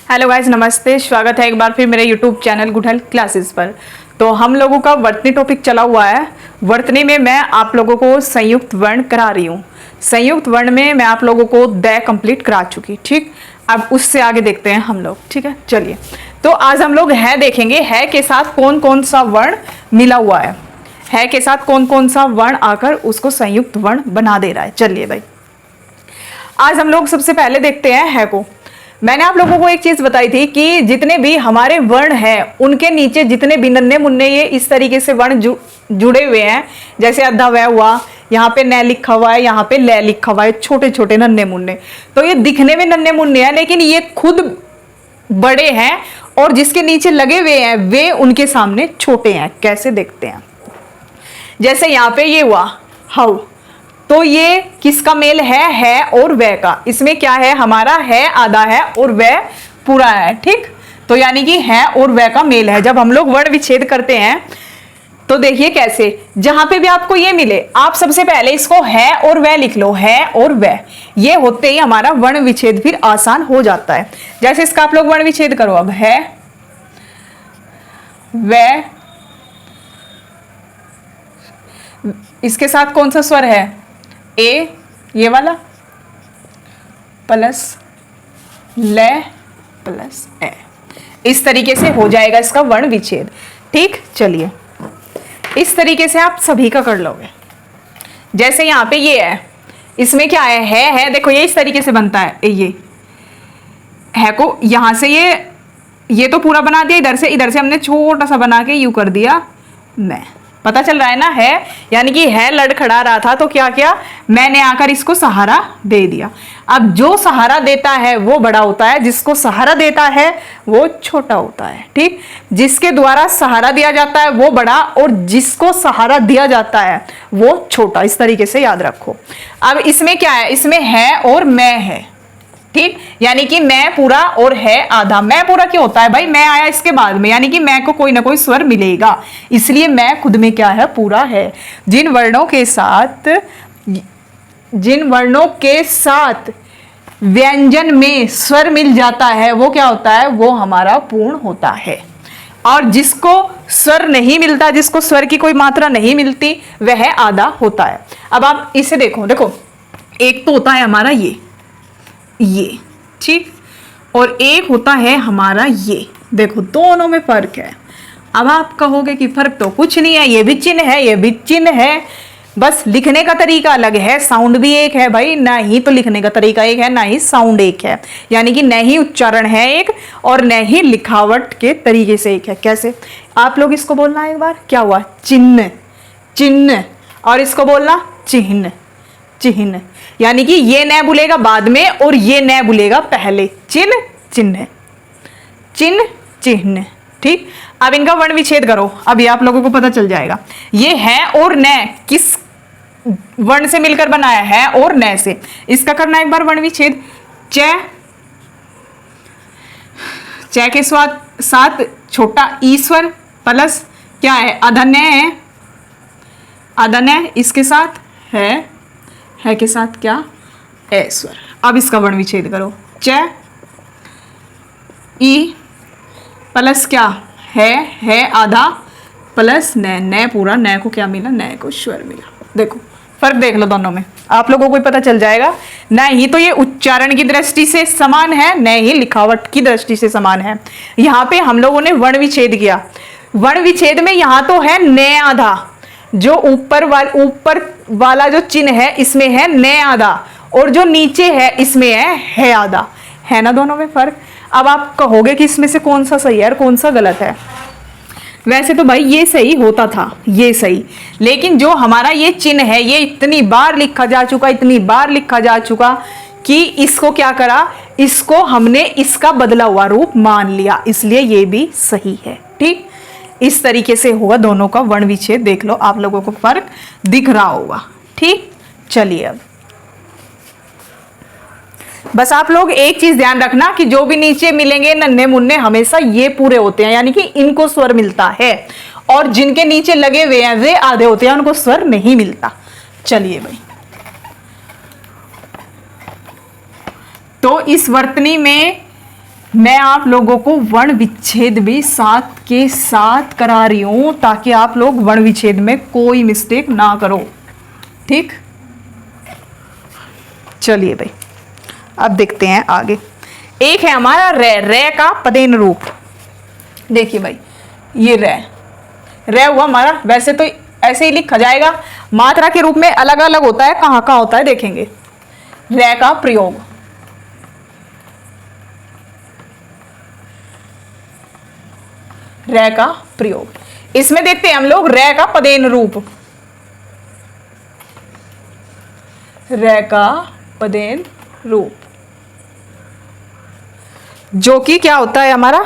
Hello guys, नमस्ते। स्वागत है एक बार फिर मेरे YouTube channel good health classes पर। तो हम लोगों का वर्तनी टॉपिक चला हुआ है। वर्तनी में मैं आप लोगों को संयुक्त वर्ण करा रही हूँ। संयुक्त वर्ण में मैं आप लोगों को द कंप्लीट करा चुकी। ठीक, अब उससे आगे देखते हैं हम लोग। ठीक है, चलिए। तो आज हम लोग है देखेंगे, है के साथ कौन कौन सा वर्ण मिला हुआ है के साथ कौन कौन सा वर्ण आकर उसको संयुक्त वर्ण बना दे रहा है। चलिए भाई, आज हम लोग सबसे पहले देखते हैं है को। मैंने आप लोगों को एक चीज बताई थी कि जितने भी हमारे वर्ण हैं उनके नीचे जितने भी नन्हे मुन्ने ये इस तरीके से वर्ण जुड़े हुए हैं, जैसे अद्धा वह हुआ, यहाँ पे न लिखा हुआ है, यहाँ पे ल लिखा हुआ है, छोटे छोटे नन्हे मुन्ने। तो ये दिखने में नन्हे मुन्ने हैं लेकिन ये खुद बड़े हैं और जिसके नीचे लगे हुए हैं वे उनके सामने छोटे हैं। कैसे देखते हैं, जैसे यहाँ पे ये हुआ हाउ, तो ये किसका मेल है और वह का। इसमें क्या है, हमारा है आधा है और वह पूरा है। ठीक, तो यानी कि है और वह का मेल है। जब हम लोग वर्ण विच्छेद करते हैं तो देखिए कैसे, जहां पे भी आपको ये मिले आप सबसे पहले इसको है और वह लिख लो, है और वह। ये होते ही हमारा वर्ण विच्छेद फिर आसान हो जाता है। जैसे इसका आप लोग वर्ण विच्छेद करो, अब है वह, इसके साथ कौन सा स्वर है, ए, ये वाला, प्लस ले प्लस ए। इस तरीके से हो जाएगा इसका वर्ण विच्छेद। ठीक, चलिए इस तरीके से आप सभी का कर लोगे। जैसे यहां पे ये है, इसमें क्या है देखो ये इस तरीके से बनता है। ये है को यहां से ये तो पूरा बना दिया, इधर से हमने छोटा सा बना के यू कर दिया मैं। पता चल रहा है ना, है यानी कि है लड़खड़ा रहा था तो क्या किया, मैंने आकर इसको सहारा दे दिया। अब जो सहारा देता है वो बड़ा होता है, जिसको सहारा देता है वो छोटा होता है। ठीक, जिसके द्वारा सहारा दिया जाता है वो बड़ा और जिसको सहारा दिया जाता है वो छोटा। इस तरीके से याद रखो। अब इसमें क्या है, इसमें है और मैं है। ठीक, यानी कि मैं पूरा और है आधा। मैं पूरा क्यों होता है भाई, मैं आया इसके बाद में, यानी कि मैं को कोई ना कोई स्वर मिलेगा, इसलिए मैं खुद में क्या है, पूरा है। जिन वर्णों के साथ व्यंजन में स्वर मिल जाता है वो क्या होता है, वो हमारा पूर्ण होता है। और जिसको स्वर नहीं मिलता, जिसको स्वर की कोई मात्रा नहीं मिलती, वह आधा होता है। अब आप इसे देखो, एक तो होता है हमारा ये, ठीक, और एक होता है हमारा ये। देखो दोनों में फर्क है। अब आप कहोगे कि फर्क तो कुछ नहीं है, ये भी चिन्ह है, ये भी चिन्ह है, बस लिखने का तरीका अलग है, साउंड भी एक है भाई। ना ही तो लिखने का तरीका एक है, ना ही साउंड एक है, यानी कि न ही उच्चारण है एक और न ही लिखावट के तरीके से एक है। कैसे, आप लोग इसको बोलना एक बार, क्या हुआ, चिन्ह चिन्ह, और इसको बोलना चिन्ह चिन्ह, यानी कि ये न बोलेगा बाद में और ये न बोलेगा पहले। चिन्ह चिन्ह चिन्ह चिन्ह। ठीक, अब इनका वर्ण विच्छेद करो, अभी आप लोगों को पता चल जाएगा। ये है और न किस वर्ण से मिलकर बनाया है, और न से। इसका करना एक बार वर्ण विच्छेद। च के साथ छोटा ईश्वर प्लस क्या है, अधन्य है, अधन्य, इसके साथ है के साथ क्या, ऐश्वर। अब इसका वर्ण विच्छेद करो, च ई प्लस क्या है आधा प्लस न पूरा, न को क्या मिला, न को स्वर मिला। देखो फर्क देख लो दोनों में, आप लोगों को पता चल जाएगा। न ही तो ये उच्चारण की दृष्टि से समान है, न ही लिखावट की दृष्टि से समान है। यहाँ पे हम लोगों ने वर्ण विच्छेद किया। वर्ण विच्छेद में यहाँ तो है न आधा, जो ऊपर वाला जो चिन्ह है इसमें है न आधा, और जो नीचे है इसमें है आधा। है ना दोनों में फर्क। अब आप कहोगे कि इसमें से कौन सा सही है और कौन सा गलत है। वैसे तो भाई ये सही होता था, ये सही, लेकिन जो हमारा ये चिन्ह है ये इतनी बार लिखा जा चुका कि इसको क्या करा, इसको हमने इसका बदला हुआ रूप मान लिया, इसलिए ये भी सही है। ठीक, इस तरीके से होगा दोनों का वर्ण विच्छेद। देख लो, आप लोगों को फर्क दिख रहा होगा। ठीक, चलिए अब बस आप लोग एक चीज ध्यान रखना कि जो भी नीचे मिलेंगे नन्हे मुन्ने हमेशा ये पूरे होते हैं, यानी कि इनको स्वर मिलता है, और जिनके नीचे लगे हुए हैं वे आधे होते हैं, उनको स्वर नहीं मिलता। चलिए भाई, तो इस वर्तनी में मैं आप लोगों को वर्ण विच्छेद भी साथ के साथ करा रही हूं ताकि आप लोग वर्ण विच्छेद में कोई मिस्टेक ना करो। ठीक, चलिए भाई अब देखते हैं आगे। एक है हमारा रे का पदेन रूप। देखिए भाई, ये रे हुआ हमारा, वैसे तो ऐसे ही लिखा जाएगा, मात्रा के रूप में अलग अलग होता है, कहाँ कहाँ होता है देखेंगे। रे का प्रयोग, रे का प्रयोग, इसमें देखते हैं हम लोग रे का पदेन रूप, रे का पदेन रूप, जो कि क्या होता है हमारा,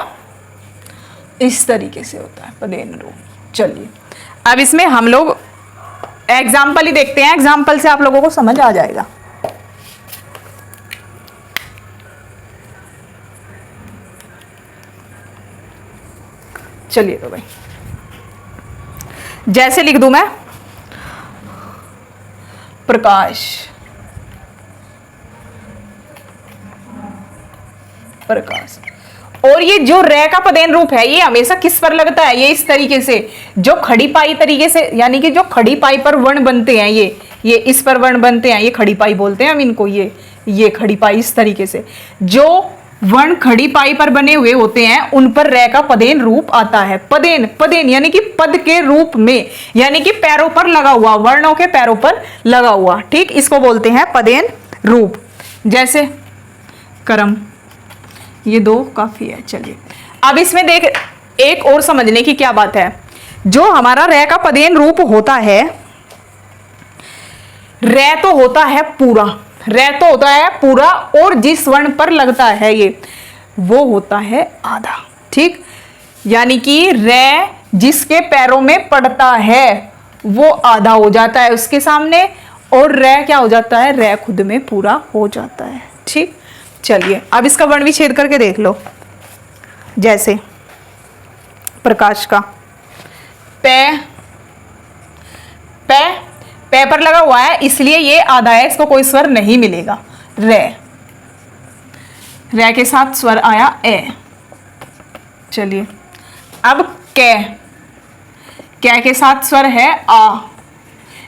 इस तरीके से होता है पदेन रूप। चलिए अब इसमें हम लोग एग्जाम्पल ही देखते हैं, एग्जाम्पल से आप लोगों को समझ आ जाएगा। चलिए तो भाई, जैसे लिख दूं मैं प्रकाश, प्रकाश। और ये जो रे का पदेन रूप है ये हमेशा किस पर लगता है, ये इस तरीके से, जो खड़ी पाई तरीके से, यानी कि जो खड़ी पाई पर वर्ण बनते हैं, ये इस पर वर्ण बनते हैं, ये खड़ी पाई बोलते हैं हम इनको, ये खड़ी पाई इस तरीके से जो वर्ण खड़ी पाई पर बने हुए होते हैं उन पर रे का पदेन रूप आता है। पदेन, पदेन यानी कि पद के रूप में, यानी कि पैरों पर लगा हुआ, वर्णों के पैरों पर लगा हुआ। ठीक, इसको बोलते हैं पदेन रूप। जैसे करम, ये दो काफी है। चलिए अब इसमें देख, एक और समझने की क्या बात है, जो हमारा रे का पदेन रूप होता है, रे तो होता है पूरा, रे तो होता है पूरा, और जिस वर्ण पर लगता है ये वो होता है आधा। ठीक, यानी कि रे जिसके पैरों में पड़ता है वो आधा हो जाता है उसके सामने, और रे क्या हो जाता है, रे खुद में पूरा हो जाता है। ठीक, चलिए अब इसका वर्ण विच्छेद करके देख लो। जैसे प्रकाश का पे, पे, पे पर लगा हुआ है इसलिए ये आधा है, इसको कोई स्वर नहीं मिलेगा। रे, रे के साथ स्वर आया ए। चलिए अब कै, कै के साथ स्वर है आ।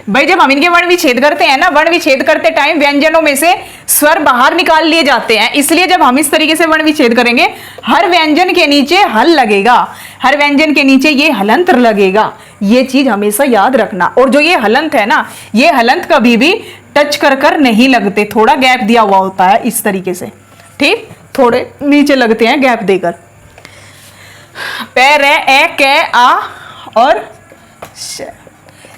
भाई जब हम इनके वर्ण विच्छेद करते हैं ना, वर्ण विच्छेद करते टाइम व्यंजनों में से स्वर बाहर निकाल लिए जाते हैं, इसलिए जब हम इस तरीके से वर्ण विच्छेद करेंगे हर व्यंजन के नीचे हल लगेगा, हर व्यंजन के नीचे ये हलंत लगेगा। ये चीज हमेशा याद रखना। और जो ये हलंत है ना, ये हलंत कभी भी टच कर कर नहीं लगते, थोड़ा गैप दिया हुआ होता है इस तरीके से। ठीक, थोड़े नीचे लगते हैं गैप देकर। पैर ए कै आ और श,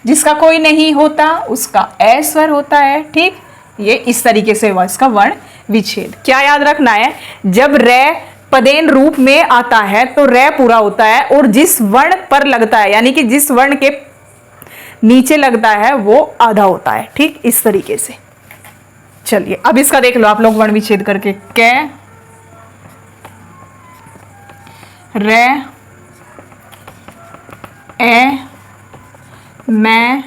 जिसका कोई नहीं होता उसका ए स्वर होता है। ठीक, ये इस तरीके से हुआ इसका वर्ण विच्छेद। क्या याद रखना है, जब रे पदेन रूप में आता है तो रे पूरा होता है, और जिस वर्ण पर लगता है यानी कि जिस वर्ण के नीचे लगता है वो आधा होता है। ठीक, इस तरीके से। चलिए अब इसका देख लो आप लोग वर्ण विच्छेद करके। कै, रे, ए, मैं,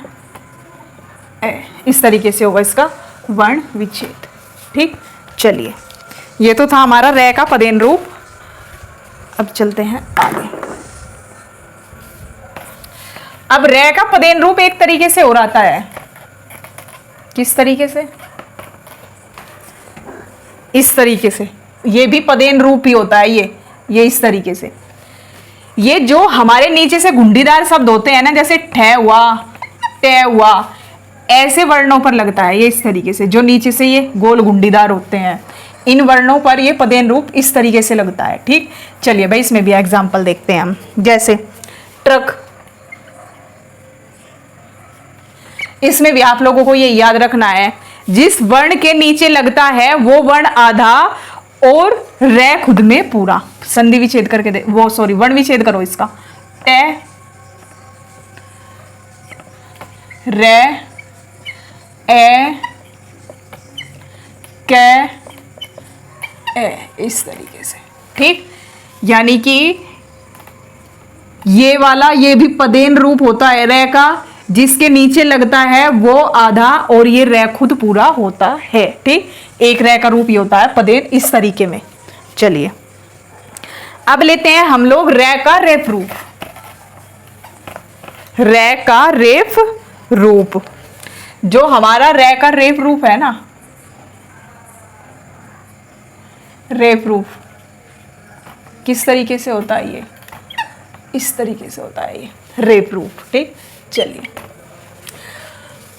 ए, इस तरीके से होगा इसका वर्ण विच्छेद। ठीक, चलिए ये तो था हमारा रे का पदेन रूप। अब चलते हैं आगे। अब रे का पदेन रूप एक तरीके से हो रहा है, किस तरीके से, इस तरीके से। ये भी पदेन रूप ही होता है, ये इस तरीके से। ये जो हमारे नीचे से घुंडीदार शब्द होते हैं ना, जैसे ठे हुआ, टे हुआ, ऐसे वर्णों पर लगता है ये इस तरीके से। जो नीचे से ये गोल घुंडीदार होते हैं इन वर्णों पर ये पदेन रूप इस तरीके से लगता है। ठीक, चलिए भाई इसमें भी एग्जाम्पल देखते हैं हम। जैसे ट्रक, इसमें भी आप लोगों को ये याद रखना है, जिस वर्ण के नीचे लगता है वो वर्ण आधा और रे खुद में पूरा। संधि विच्छेद करके दे, वो सॉरी वर्ण विच्छेद करो इसका। टे, रे, ए, कै, ए, इस तरीके से। ठीक, यानी कि ये वाला ये भी पदेन रूप होता है रे का, जिसके नीचे लगता है वो आधा और ये रे खुद पूरा होता है। ठीक, एक रे का रूप ही होता है पदेन इस तरीके में। चलिए अब लेते हैं हम लोग रे का रेफ रूप। रे का रेफ रूप, जो हमारा रे का रेफ रूप है ना, रेफ रूप किस तरीके से होता है, ये इस तरीके से होता है ये रेफ रूप। ठीक, चलिए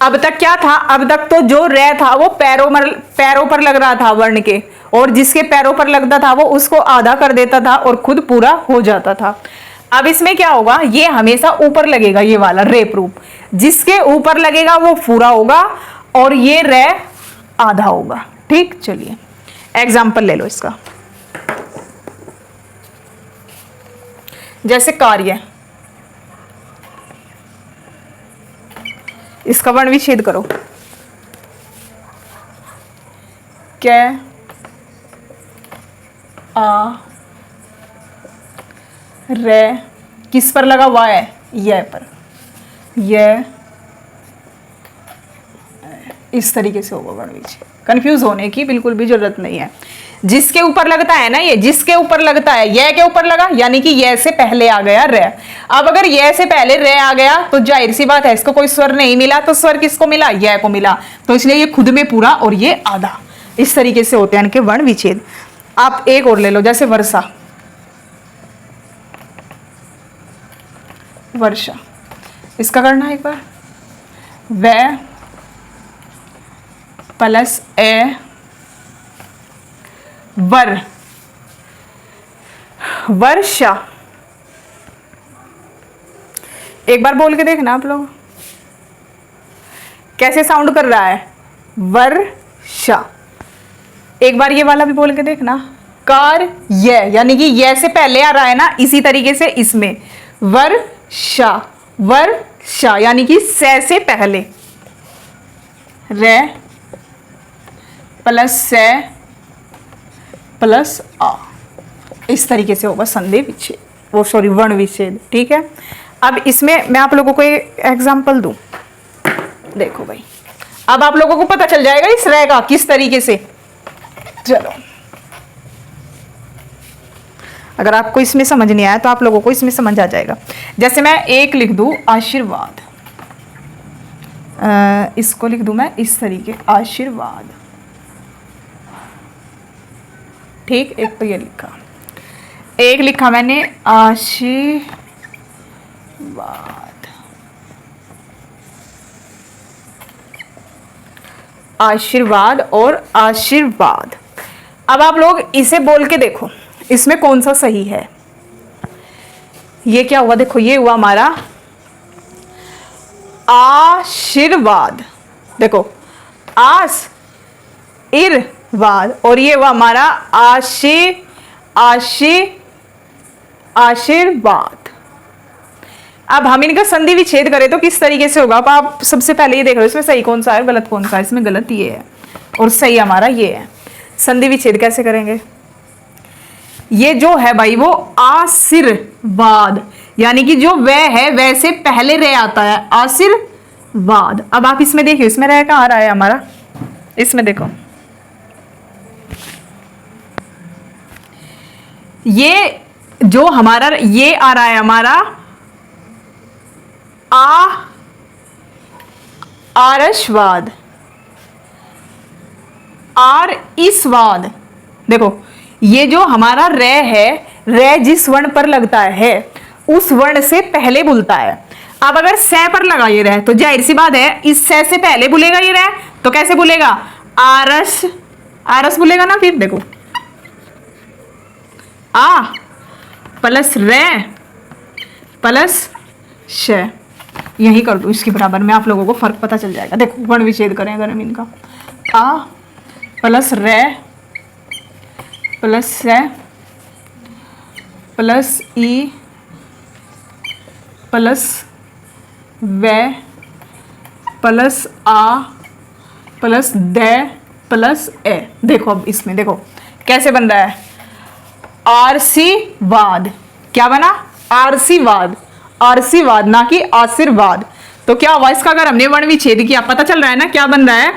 अब तक क्या था, अब तक तो जो रे था वो पैरों पर लग रहा था वर्ण के, और जिसके पैरों पर लगता था वो उसको आधा कर देता था और खुद पूरा हो जाता था। अब इसमें क्या होगा, ये हमेशा ऊपर लगेगा, ये वाला रेप रूप जिसके ऊपर लगेगा वो पूरा होगा और ये रे आधा होगा। ठीक, चलिए एग्जाम्पल ले लो इसका। जैसे कार्य, इसका वर्ण विच्छेद करो। कै आ रे किस पर लगा हुआ है, ये पर, ये इस तरीके से होगा वर्ण विच्छेद। कंफ्यूज होने की बिल्कुल भी जरूरत नहीं है। जिसके ऊपर लगता है ना, ये जिसके ऊपर लगता है, ये के ऊपर लगा यानी कि ये से पहले आ गया रे। अब अगर ये से पहले रे आ गया तो जाहिर सी बात है इसको कोई स्वर नहीं मिला, तो स्वर किसको मिला, ये को मिला, तो इसलिए ये खुद में पूरा और ये आधा। इस तरीके से होते हैं इनके वर्ण विच्छेद। आप एक और ले लो, जैसे वर्षा, वर्षा इसका करना है एक बार, व प्लस ए वर, वर्षा। एक बार बोल के देखना आप लोग कैसे साउंड कर रहा है, वर्षा। एक बार ये वाला भी बोल के देखना, कार ये, यानी कि ये से पहले आ रहा है ना, इसी तरीके से इसमें वर्षा, वर्षा यानी कि से पहले, रे प्लस से प्लस आ, इस तरीके से होगा संधि विच्छेद, वो सॉरी वर्ण विच्छेद। ठीक है, अब इसमें मैं आप लोगों को एक एग्जांपल दूं, देखो भाई, अब आप लोगों को पता चल जाएगा इस रे का किस तरीके से। चलो, अगर आपको इसमें समझ नहीं आया तो आप लोगों को इसमें समझ आ जाएगा। जैसे मैं एक लिख दूं आशीर्वाद, इसको लिख दूं मैं इस तरीके, आशीर्वाद। ठीक, एक तो ये लिखा, एक लिखा मैंने आशीर्वाद, आशीर्वाद और आशीर्वाद। अब आप लोग इसे बोल के देखो इसमें कौन सा सही है। ये क्या हुआ, देखो ये हुआ हमारा आशीर्वाद, देखो आस इर वाद, और ये हुआ हमारा आशीर्वाद। अब हम इनका संधि विच्छेद करें तो किस तरीके से होगा। अब आप सबसे पहले ये देख लो इसमें सही कौन सा है, गलत कौन सा है। इसमें गलत ये है और सही हमारा ये है। संधि विच्छेद कैसे करेंगे, ये जो है भाई वो आशीर्वाद, यानी कि जो वह है वैसे पहले रह आता है, आशीर्वाद। अब आप इसमें देखिए, इसमें रह कहाँ आ रहा है हमारा, इसमें देखो ये जो हमारा ये आ रहा है हमारा आरसवाद, आर इसवाद। देखो ये जो हमारा रे है, रे जिस वर्ण पर लगता है उस वर्ण से पहले बुलता है। अब अगर से पर लगा ये रहे तो जाहिर सी बात है इस से पहले बुलेगा ये रहे, तो कैसे बुलेगा, आरस, आरस बुलेगा ना। फिर देखो आ प्लस रे प्लस श, यही कर दो इसके बराबर में, आप लोगों को फर्क पता चल जाएगा। देखो वर्ण विच्छेद करें अगर हम इनका, आ प्लस रे प्लस से प्लस ई प्लस वे प्लस आ प्लस दे प्लस ए। देखो अब इसमें देखो कैसे बन रहा है, आरसीवाद। क्या बना, आरसीवाद, आरसीवाद ना कि आशीर्वाद। तो क्या हुआ इसका, अगर हमने वर्ण विच्छेद किया पता चल रहा है ना क्या बन रहा है,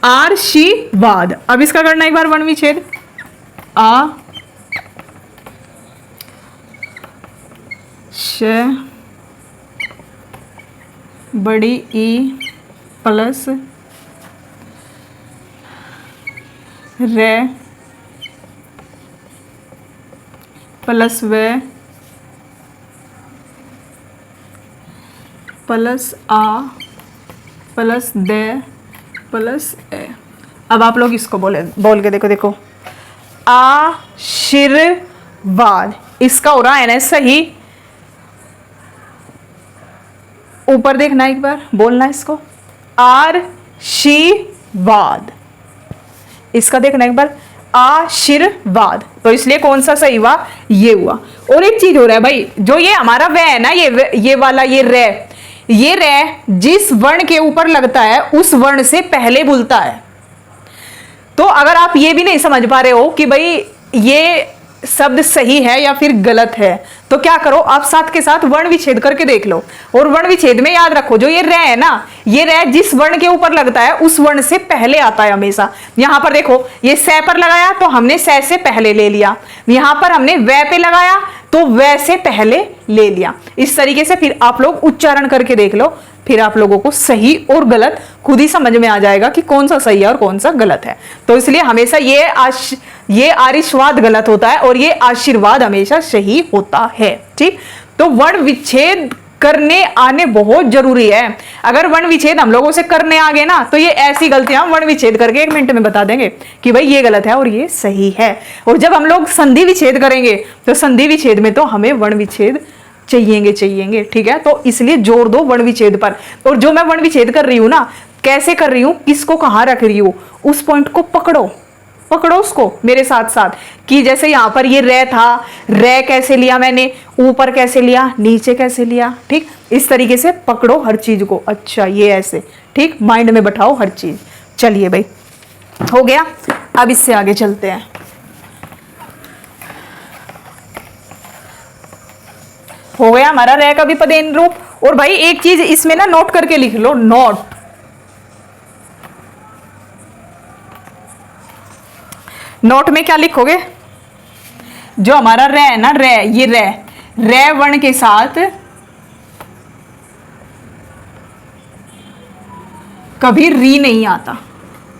आरसीवाद। अब इसका करना एक बार वर्ण विच्छेद, श बड़ी ई प्लस रे प्लस वे प्लस आ प्लस दे प्लस ए। अब आप लोग इसको बोल के देखो आशीर्वाद। इसका हो रहा है ना सही, ऊपर देखना एक बार, बोलना इसको आशीर्वाद। इसका देखना एक बार आशीर्वाद। तो इसलिए कौन सा सही हुआ, ये हुआ। और एक चीज हो रहा है भाई, जो ये हमारा वे है ना, ये वाला ये रे जिस वर्ण के ऊपर लगता है उस वर्ण से पहले बोलता है। तो अगर आप ये भी नहीं समझ पा रहे हो कि भाई ये शब्द सही है या फिर गलत है, तो क्या करो, आप साथ के साथ वर्ण विच्छेद करके देख लो। और वर्ण विच्छेद में याद रखो, जो ये रे है ना, ये रे जिस वर्ण के ऊपर लगता है उस वर्ण से पहले आता है हमेशा। यहां पर देखो, ये से पर लगाया तो हमने से पहले ले लिया, यहां पर हमने वे पे लगाया तो वे से पहले ले लिया। इस तरीके से फिर आप लोग उच्चारण करके देख लो, फिर आप लोगों को सही और गलत खुद ही समझ में आ जाएगा कि कौन सा सही है और कौन सा गलत है। तो इसलिए हमेशा ये आशीर्वाद गलत होता है और ये आशीर्वाद हमेशा सही होता है। ठीक, तो वर्ण विच्छेद करने आने बहुत जरूरी है। अगर वर्ण विच्छेद हम लोगों से करने आ गए ना, तो ये ऐसी गलतियां वर्ण विच्छेद करके 1 मिनट में बता देंगे कि भाई ये गलत है और ये सही है। और जब हम लोग संधि विच्छेद करेंगे तो संधि विच्छेद में तो हमें वर्ण विच्छेद चाहिएंगे। ठीक है, तो इसलिए जोर दो वर्ण विच्छेद पर। और जो मैं वर्ण विच्छेद कर रही हूं ना, कैसे कर रही हूं, किसको कहां रख रही हूं, उस पॉइंट को पकड़ो उसको मेरे साथ साथ। कि जैसे यहां पर ये रे था, रे कैसे लिया मैंने, ऊपर कैसे लिया, नीचे कैसे लिया। ठीक, इस तरीके से पकड़ो हर चीज को। अच्छा, ये ऐसे, ठीक, माइंड में बैठाओ हर चीज। चलिए भाई, हो गया। अब इससे आगे चलते हैं। हो गया हमारा रे का विपदेन रूप। और भाई एक चीज इसमें ना नोट करके लिख लो, नोट में क्या लिखोगे, जो हमारा रे है ना, ये रे वर्ण के साथ कभी री नहीं आता।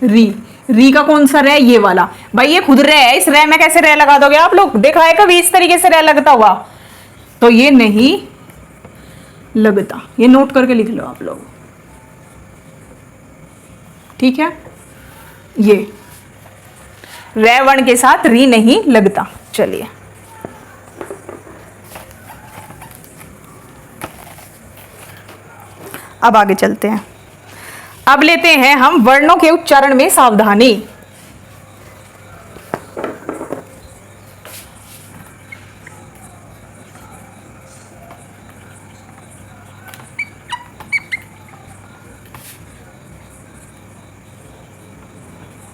री का कौन सा रे, ये वाला। भाई ये खुद रे है, इस रे में कैसे रे लगा दोगे आप लोग, देखा है कभी इस तरीके से रे लगता हुआ, तो ये नहीं लगता। ये नोट करके लिख लो आप लोग, ठीक है। ये रे वर्ण के साथ री नहीं लगता। चलिए अब आगे चलते हैं। अब लेते हैं हम वर्णों के उच्चारण में सावधानी।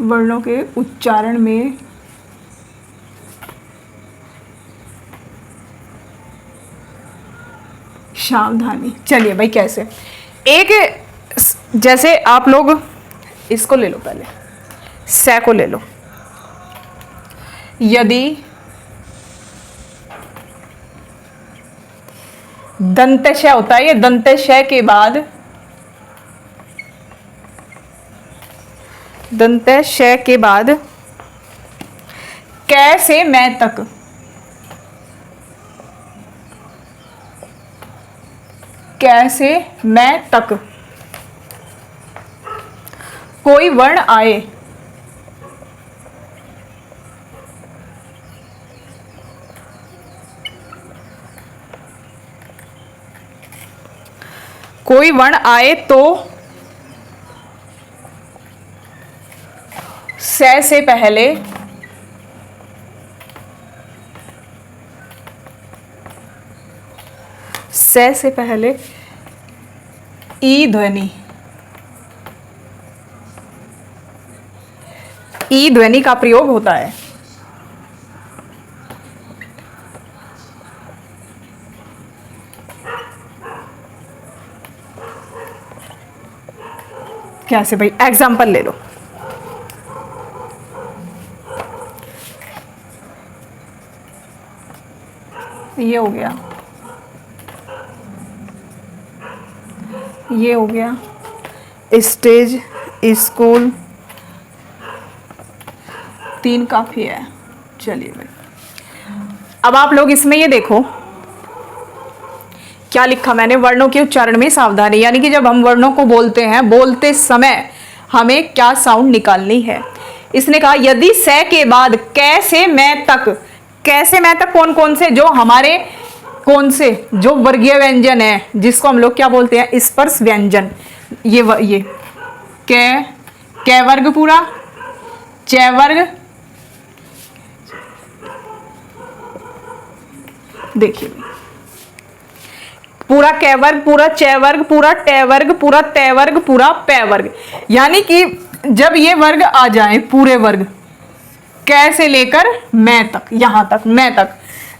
वर्णों के उच्चारण में सावधानी। चलिए भाई, कैसे, एक जैसे आप लोग इसको ले लो, पहले से को ले लो। यदि दंतशय होता है, ये दंतशय के बाद, दंतशय के बाद कै से मैं तक, कै से मैं तक कोई वर्ण आए, कोई वर्ण आए तो से पहले से पहले ई ध्वनि, ई ध्वनि का प्रयोग होता है। कैसे भाई, एग्जाम्पल ले लो। ये हो गया ये हो गया स्टेज, स्कूल, 3 काफी है। चलिए भाई, अब आप लोग इसमें ये देखो क्या लिखा मैंने, वर्णों के उच्चारण में सावधानी, यानी कि जब हम वर्णों को बोलते हैं, बोलते समय हमें क्या साउंड निकालनी है। इसने कहा यदि से के बाद कै से मैं तक, कै से मैं तक कौन कौन से, जो हमारे कौन से जो वर्गीय व्यंजन है, जिसको हम लोग क्या बोलते हैं, स्पर्श व्यंजन। ये कै वर्ग पूरा, च वर्ग, देखिए पूरा कै वर्ग, पूरा च वर्ग, पूरा ट वर्ग, पूरा त वर्ग, पूरा पै वर्ग। यानी कि जब ये वर्ग आ जाए, पूरे वर्ग कै से लेकर मैं तक, यहां तक, मैं तक,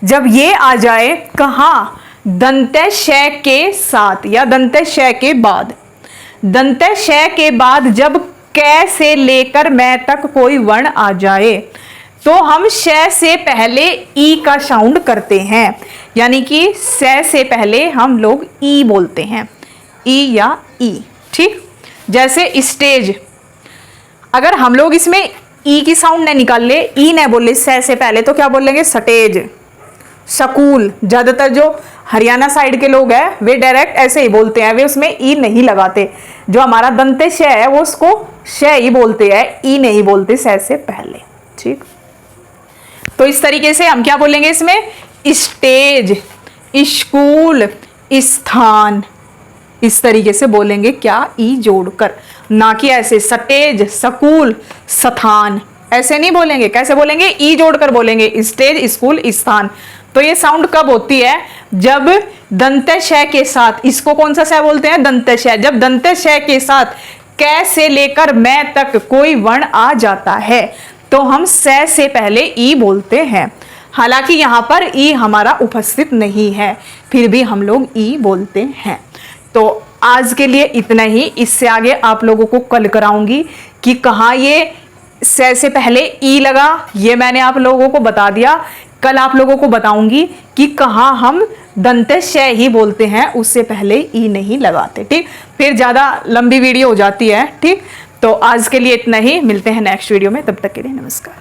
जब ये आ जाए कहाँ, दंत्य श के साथ या दंत्य श के बाद, दंत्य श के बाद जब कै से लेकर मैं तक कोई वर्ण आ जाए तो हम श से पहले ई का साउंड करते हैं, यानी कि स से पहले हम लोग ई बोलते हैं, ई या ई। ठीक, जैसे स्टेज, अगर हम लोग इसमें ई की साउंड न निकाल ले, ई न बोले स से पहले, तो क्या बोलेंगे, सटेज, स्कूल। ज्यादातर जो हरियाणा साइड के लोग हैं वे डायरेक्ट ऐसे ही बोलते हैं, वे उसमें ई नहीं लगाते। जो हमारा दंते श है वो उसको श ही बोलते हैं, ई नहीं बोलते स से पहले। ठीक, तो इस तरीके से हम क्या बोलेंगे इसमें, स्टेज, स्कूल, स्थान, इस तरीके से बोलेंगे, क्या, ई जोड़कर, ना कि ऐसे सटेज, स्कूल, स्थान, ऐसे नहीं बोलेंगे। कैसे बोलेंगे, ई जोड़कर बोलेंगे, स्टेज, स्कूल, स्थान। तो ये साउंड कब होती है, जब दंत्य श के साथ, इसको कौन सा श बोलते हैं, दंत्य श, जब दंत्य श के साथ कै से लेकर मैं तक कोई वर्ण आ जाता है तो हम से पहले ई बोलते हैं। हालांकि यहाँ पर ई हमारा उपस्थित नहीं है, फिर भी हम लोग ई बोलते हैं। तो आज के लिए इतना ही, इससे आगे आप लोगों को कल कराऊंगी कि कहाँ ये से पहले ई लगा, ये मैंने आप लोगों को बता दिया। कल आप लोगों को बताऊंगी कि कहाँ हम दंत्य श ही बोलते हैं, उससे पहले ई नहीं लगाते। ठीक, फिर ज़्यादा लंबी वीडियो हो जाती है। ठीक, तो आज के लिए इतना ही, मिलते हैं नेक्स्ट वीडियो में, तब तक के लिए नमस्कार।